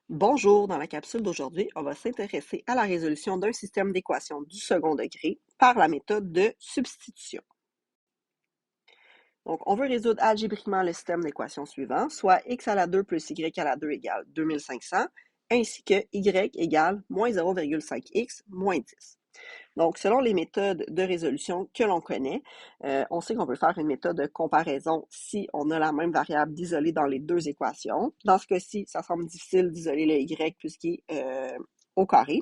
Bonjour, dans la capsule d'aujourd'hui, on va s'intéresser à la résolution d'un système d'équations du second degré par la méthode de substitution. Donc, on veut résoudre algébriquement le système d'équations suivant, soit x à la 2 plus y à la 2 égale 2500, ainsi que y égale moins 0,5x moins 10. Donc, selon les méthodes de résolution que l'on connaît, on sait qu'on peut faire une méthode de comparaison si on a la même variable d'isoler dans les deux équations. Dans ce cas-ci, ça semble difficile d'isoler le y puisqu'il est au carré.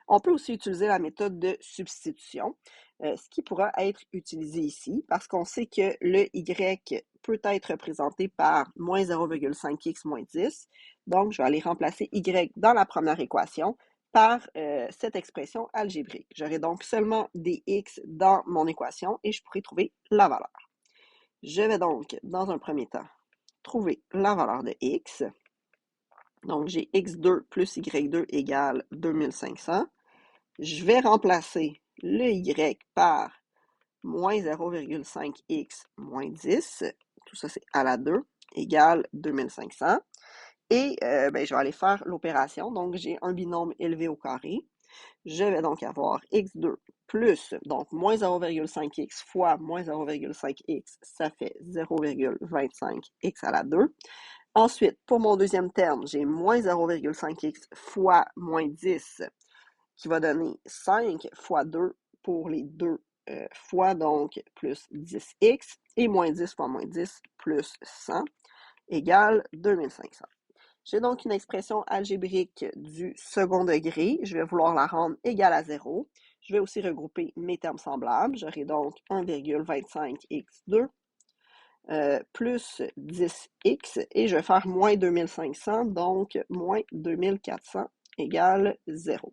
On peut aussi utiliser la méthode de substitution, ce qui pourra être utilisé ici parce qu'on sait que le y peut être représenté par moins 0,5x moins 10. Donc, je vais aller remplacer y dans la première équation par cette expression algébrique. J'aurai donc seulement des x dans mon équation et je pourrai trouver la valeur. Je vais donc, dans un premier temps, trouver la valeur de x. Donc, j'ai x2 plus y2 égale 2500. Je vais remplacer le y par moins 0,5x moins 10. Tout ça, c'est à la 2 égale 2500. Et je vais aller faire l'opération. Donc, j'ai un binôme élevé au carré. Je vais donc avoir x2 plus, donc moins 0,5x fois moins 0,5x, ça fait 0,25x à la 2. Ensuite, pour mon deuxième terme, j'ai moins 0,5x fois moins 10 qui va donner 5 fois 2 pour les deux fois, donc plus 10x, et moins 10 fois moins 10 plus 100 égale 2500. J'ai donc une expression algébrique du second degré. Je vais vouloir la rendre égale à 0. Je vais aussi regrouper mes termes semblables. J'aurai donc 1,25x2 plus 10x et je vais faire moins 2500, donc moins 2400 égale 0.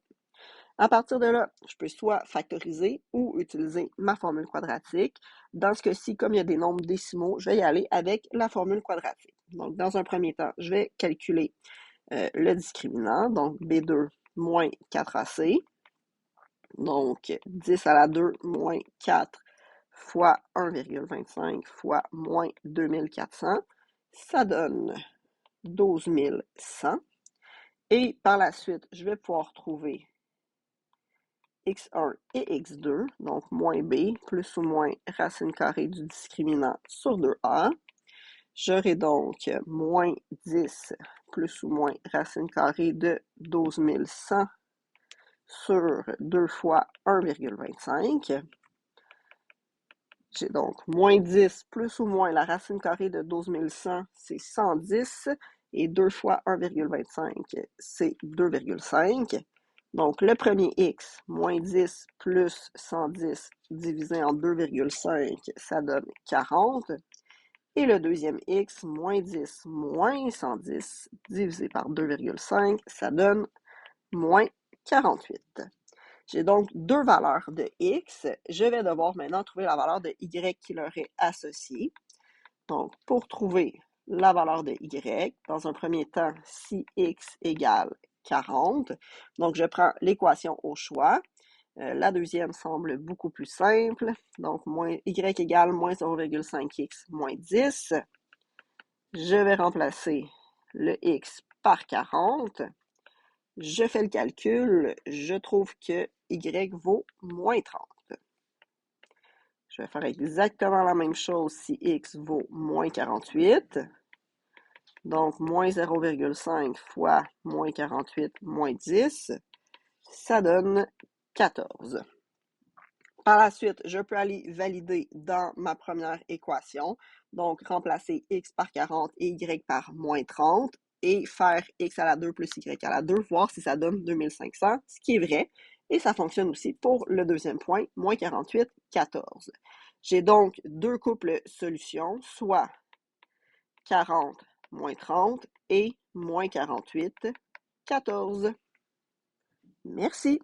À partir de là, je peux soit factoriser ou utiliser ma formule quadratique. Dans ce cas-ci, comme il y a des nombres décimaux, je vais y aller avec la formule quadratique. Donc, dans un premier temps, je vais calculer le discriminant, donc B2 moins 4AC. Donc, 10 à la 2 moins 4 fois 1,25 fois moins 2400. Ça donne 12 100. Et par la suite, je vais pouvoir trouver x1 et x2, donc moins b plus ou moins racine carrée du discriminant sur 2a. J'aurai donc moins 10 plus ou moins racine carrée de 12 100 sur 2 fois 1,25. J'ai donc moins 10 plus ou moins la racine carrée de 12 100, c'est 110. Et 2 fois 1,25, c'est 2,5. Donc, le premier x, moins 10 plus 110 divisé en 2,5, ça donne 40. Et le deuxième x, moins 10 moins 110 divisé par 2,5, ça donne moins 48. J'ai donc deux valeurs de x. Je vais devoir maintenant trouver la valeur de y qui leur est associée. Donc, pour trouver la valeur de y, dans un premier temps, si x égale 40, donc je prends l'équation au choix. La deuxième semble beaucoup plus simple. Donc, y égale moins 0,5x moins 10. Je vais remplacer le x par 40. Je fais le calcul. Je trouve que y vaut moins 30. Je vais faire exactement la même chose si x vaut moins 48. Donc, moins 0,5 fois moins 48 moins 10, ça donne 14. Par la suite, je peux aller valider dans ma première équation, donc remplacer x par 40 et y par moins 30 et faire x à la 2 plus y à la 2, voir si ça donne 2500, ce qui est vrai. Et ça fonctionne aussi pour le deuxième point, moins 48, 14. J'ai donc deux couples solutions, soit 40 moins 30 et moins 48, 14. Merci.